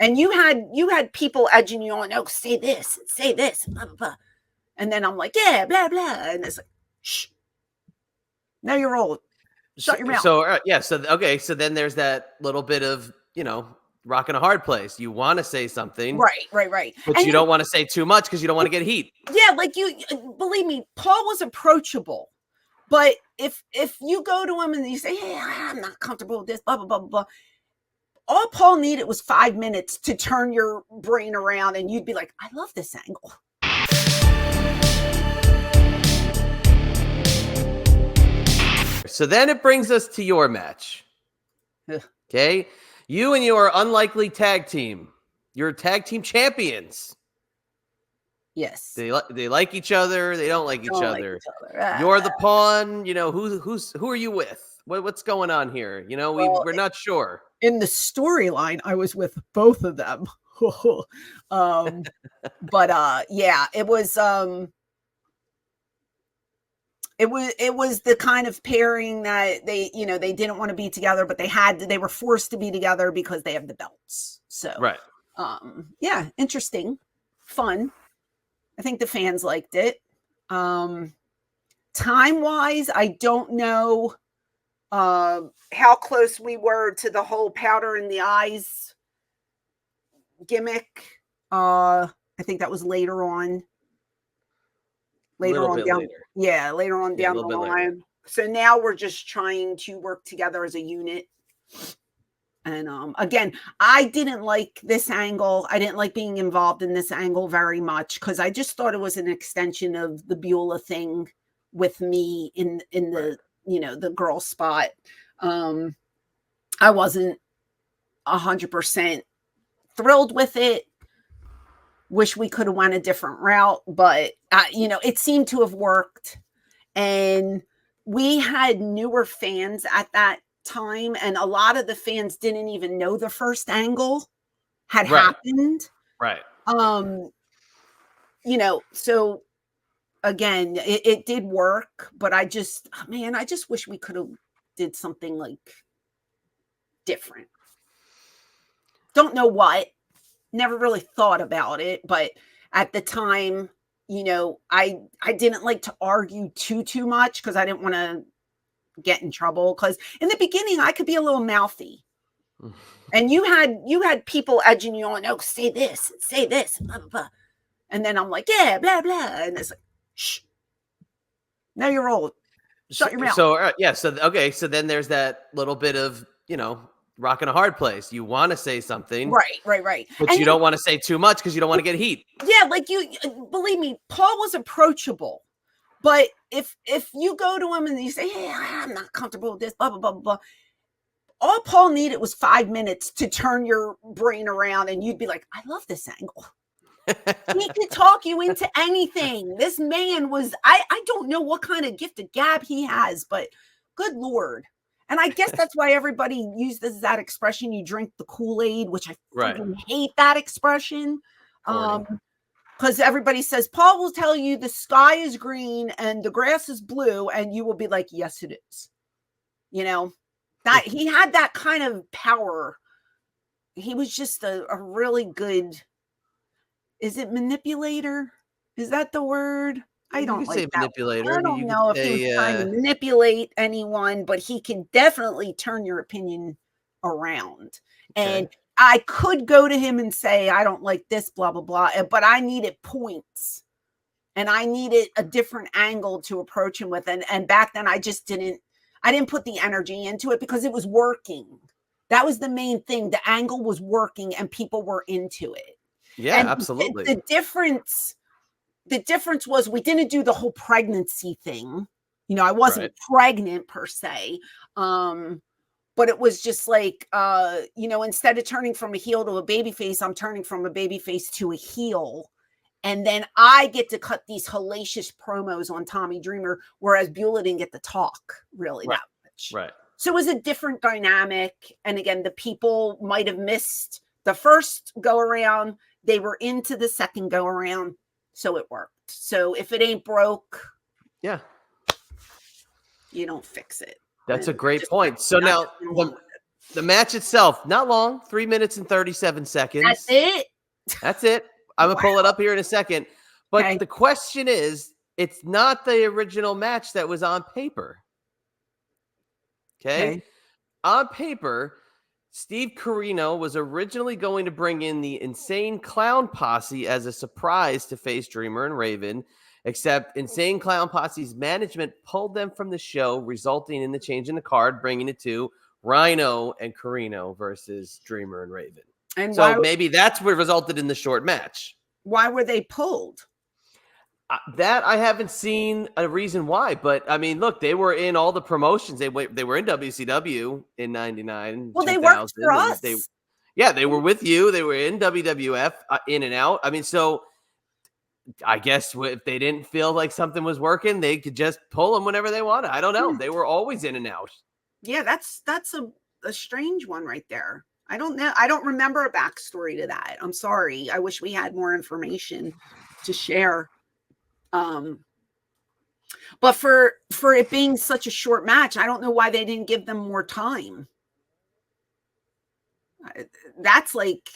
And you had people edging you on, oh, say this, blah, blah, blah. And then I'm like, yeah, blah, blah. And it's like, shh. Now you're old. Shut your mouth. So, yeah. So, okay. So then there's that little bit of, rock in a hard place. You want to say something. Right. But and you don't want to say too much because you don't want to get heat. Yeah. Like believe me, Paul was approachable. But if you go to him and you say, hey, I'm not comfortable with this, blah, blah, blah, blah. All Paul needed was 5 minutes to turn your brain around and you'd be like, I love this angle. So then it brings us to your match. Okay. You and your unlikely tag team. You're tag team champions. Yes. They like each other. They don't like each other. You're the pawn. Who are you with? What's going on here? We're not sure. In the storyline, I was with both of them. But yeah, it was the kind of pairing that they didn't want to be together, but they were forced to be together because they have the belts. So right. Yeah, interesting, fun. I think the fans liked it. Time wise, I don't know how close we were to the whole powder in the eyes gimmick. I think that was later on. Later on down the line. So now we're just trying to work together as a unit. And again, I didn't like this angle. I didn't like being involved in this angle very much because I just thought it was an extension of the Beulah thing with me in the the girl spot. I wasn't 100% thrilled with it. Wish we could have went a different route, but it seemed to have worked. And we had newer fans at that time, and a lot of the fans didn't even know the first angle had happened. Right. So again, it did work, but I just wish we could have did something like different. Don't know what. Never really thought about it, but at the time, I didn't like to argue too much because I didn't want to get in trouble. Because in the beginning, I could be a little mouthy, and you had people edging you on. Oh, say this, blah blah blah, and then I'm like, yeah, blah blah, and it's like, shh. Now you're old. Shut your mouth. So yeah, so okay, so then there's that little bit of rock in a hard place. You want to say something. Right. But you don't want to say too much because you don't want to get heat. Yeah, like believe me, Paul was approachable. But if you go to him and you say, hey, I'm not comfortable with this, blah, blah, blah, blah. All Paul needed was 5 minutes to turn your brain around and you'd be like, I love this angle. He could talk you into anything. This man was, I don't know what kind of gift of gab he has, but good Lord. And I guess that's why everybody uses that expression, you drink the Kool-Aid, which I fucking hate that expression. Because everybody says, Paul will tell you the sky is green and the grass is blue, and you will be like, yes, it is. That he had that kind of power. He was just a really good, is it manipulator? Is that the word? I don't like that. Manipulator. I don't know if he was trying to manipulate anyone, but he can definitely turn your opinion around. Okay. And I could go to him and say, I don't like this, blah, blah, blah, but I needed points and I needed a different angle to approach him with. And back then I didn't put the energy into it because it was working. That was the main thing. The angle was working and people were into it. Yeah, and absolutely. The difference was we didn't do the whole pregnancy thing. I wasn't pregnant per se. But it was just like, instead of turning from a heel to a baby face, I'm turning from a baby face to a heel. And then I get to cut these hellacious promos on Tommy Dreamer, whereas Beulah didn't get to talk really that much. Right. So it was a different dynamic. And again, the people might have missed the first go around. They were into the second go around. So it worked. So if it ain't broke, you don't fix it. That's a great point. So now The match itself, not long, 3 minutes and 37 seconds. That's it? That's it. I'm going to pull it up here in a second. But Okay. the question is, it's not the original match that was on paper. Okay? On paper, Steve Corino was originally going to bring in the Insane Clown Posse as a surprise to face Dreamer and Raven, except Insane Clown Posse's management pulled them from the show, resulting in the change in the card, bringing it to Rhino and Corino versus Dreamer and Raven. And so maybe that's what resulted in the short match. Why were they pulled? That I haven't seen a reason why, but I mean, look, they were in all the promotions. They were in WCW in '99. Well, they worked for us. They were with you. They were in WWF, in and out. I mean, so I guess if they didn't feel like something was working, they could just pull them whenever they wanted. I don't know. They were always in and out. Yeah, that's a strange one right there. I don't know. I don't remember a backstory to that. I'm sorry. I wish we had more information to share. But for it being such a short match, I don't know why they didn't give them more time. That's like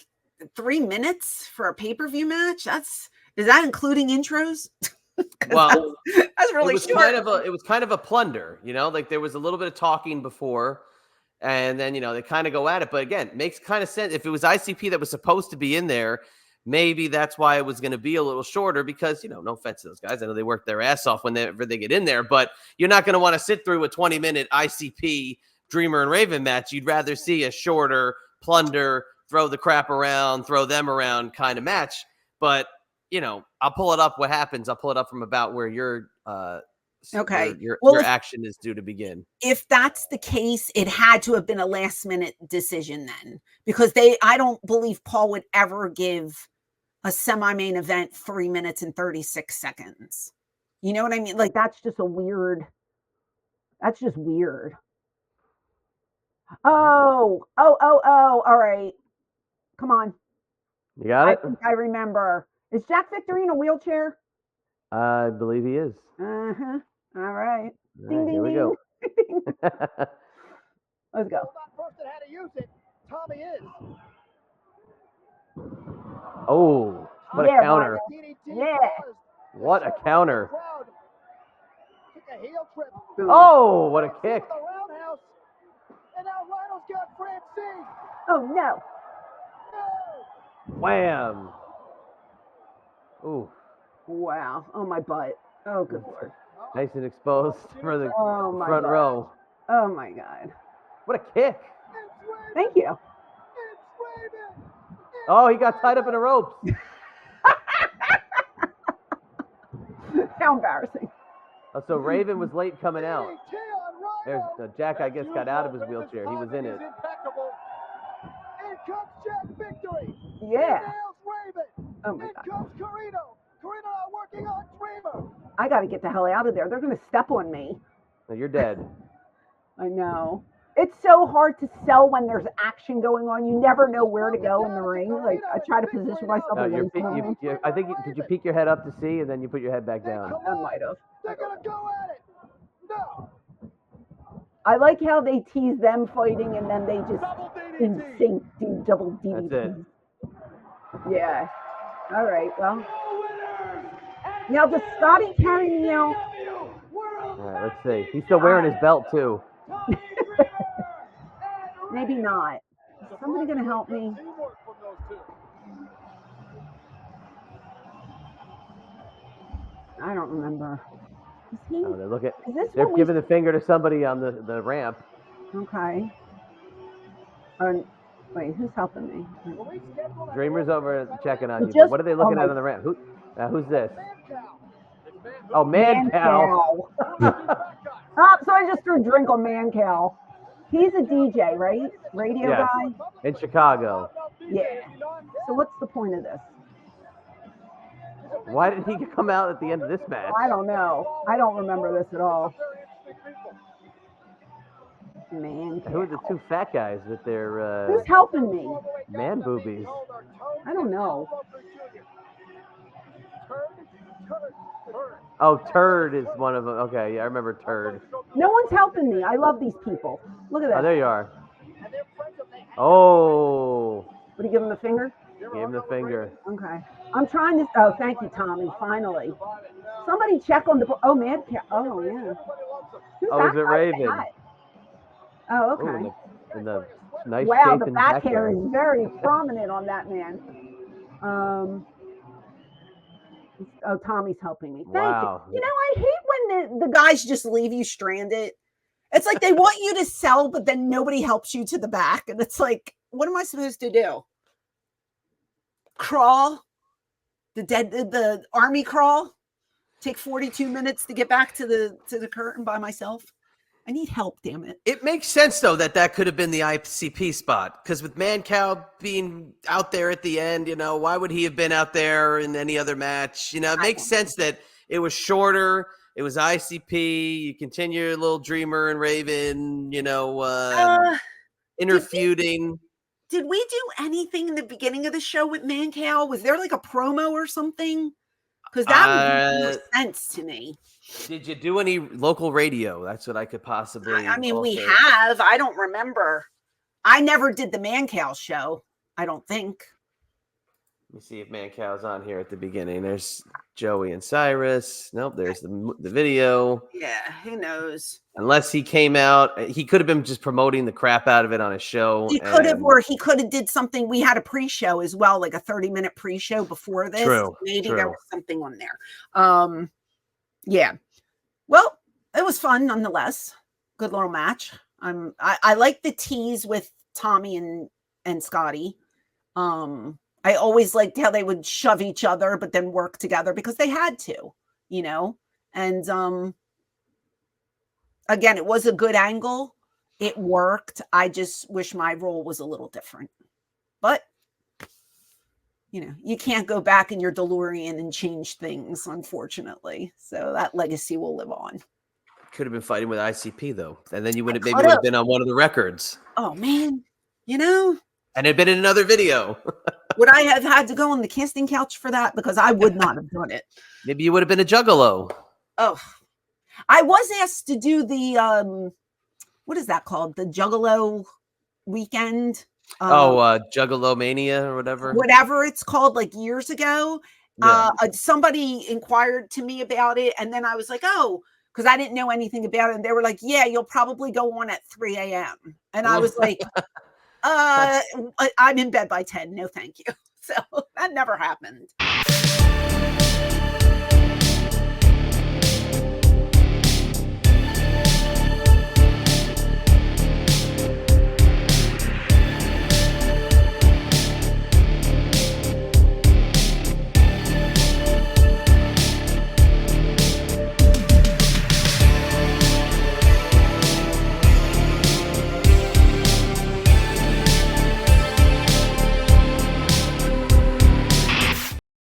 3 minutes for a pay-per-view match. Is that including intros? Well, that's really short. It was kind of a plunder, like there was a little bit of talking before, and then they kind of go at it. But again, it makes kind of sense. If it was ICP that was supposed to be in there, maybe that's why it was going to be a little shorter because, no offense to those guys. I know they work their ass off whenever they get in there, but you're not going to want to sit through a 20-minute ICP Dreamer and Raven match. You'd rather see a shorter plunder, throw the crap around, throw them around kind of match. But, I'll pull it up what happens. I'll pull it up from about where your action is due to begin. If that's the case, it had to have been a last-minute decision then because I don't believe Paul would ever give a semi-main event 3 minutes and 36 seconds. You know what I mean? Like, that's just weird. Oh, all right. Come on. You got it? I remember. Is Jack Victory in a wheelchair? I believe he is. Uh-huh. All right. Ding, ding, here we go. Let's go. Tommy is. Oh, what a counter. Yeah. What a counter. Oh, what a kick. And now Rhino's got Francine. Oh, no. Wham. Ooh. Wow. Oh, my butt. Oh, good Lord. Nice and exposed for the front row. Oh, my God. What a kick. Thank you. Oh, he got tied up in the ropes. How embarrassing. Oh, so Raven was late coming out. There's Jack, I guess, got out of his wheelchair. He was in it. In comes Jack Victory. Yeah. Oh, my God. In comes Corino. Corino working on Dreamer. I got to get the hell out of there. They're going to step on me. No, you're dead. I know. It's so hard to sell when there's action going on. You never know where to go in the ring. Like, I try to position myself. No, I think, did you peek your head up to see, and then you put your head back down? I might have. They're going to go at it. No. I like how they tease them fighting, and then they just in sync do double DDT. That's it. Yeah. All right, well. Now, does Scotty carry me out? All right, let's see. He's still wearing his belt, too. Maybe not. Is somebody going to help me? I don't remember. Is he? Oh, they're giving the finger to somebody on the ramp. Okay. Wait, who's helping me? Dreamer's over checking on you. What are they looking at on the ramp? Who's this? Oh, Man Cow. So I just threw a drink on Man Cow. He's a DJ, right? Radio guy? In Chicago. Yeah. So what's the point of this? Why did he come out at the end of this match? I don't know. I don't remember this at all. Man Cow. Who are the two fat guys with their... Who's helping me? Man boobies. I don't know. Oh, Turd is one of them. Okay, yeah, I remember Turd. No one's helping me. I love these people. Look at that. Oh, there you are. Oh, Would he give him the finger? gave him the finger. Okay. I'm trying to. Oh, thank you, Tommy. Finally. Somebody check on the. Oh, man. Oh, yeah. Who's Oh, that is it guy with the Raven? hat? Oh, Oh, okay. in the nice Wow, shape the and back hair is very prominent on that man. Oh, Tommy's helping me. Thank you. Wow. You know, I hate when the guys just leave you stranded. It's like they want you to sell, but then nobody helps you to the back. And it's like, what am I supposed to do? Crawl? The army crawl? Take 42 minutes to get back to the curtain by myself? I need help, damn it. It makes sense though that could have been the ICP spot, because with Mancow being out there at the end, why would he have been out there in any other match? It makes sense that it was shorter. It was ICP. You continue your little Dreamer and Raven, interfeuding. Did we do anything in the beginning of the show with Mancow? Was there like a promo or something? Because that would make more sense to me. Did you do any local radio? That's what I could possibly. I mean, we have. I don't remember. I never did the Mancow show. I don't think. Let me see if Mancow's on here at the beginning. There's Joey and Cyrus. Nope, there's the video. Yeah, who knows? Unless he came out, he could have been just promoting the crap out of it on his show. He could have, or he could have did something. We had a pre-show as well, like a 30-minute pre-show before this. True. Maybe there was something on there. Yeah. Well, it was fun nonetheless. Good little match. I like the tease with Tommy and Scotty. I always liked how they would shove each other, but then work together because they had to, and again, it was a good angle. It worked. I just wish my role was a little different, but you can't go back in your DeLorean and change things, unfortunately. So that legacy will live on. Could have been fighting with ICP though, and then you would have been on one of the records. Oh man, and it'd been in another video. Would I have had to go on the casting couch for that? Because I would not have done it. Maybe you would have been a juggalo. Oh, I was asked to do the what is that called? The Juggalo weekend. Juggalo Mania or whatever it's called, like years ago. Yeah. Somebody inquired to me about it, and then I was like, oh, because I didn't know anything about it. And they were like, yeah, you'll probably go on at 3 a.m. And I was like, I'm in bed by 10. No, thank you. So that never happened.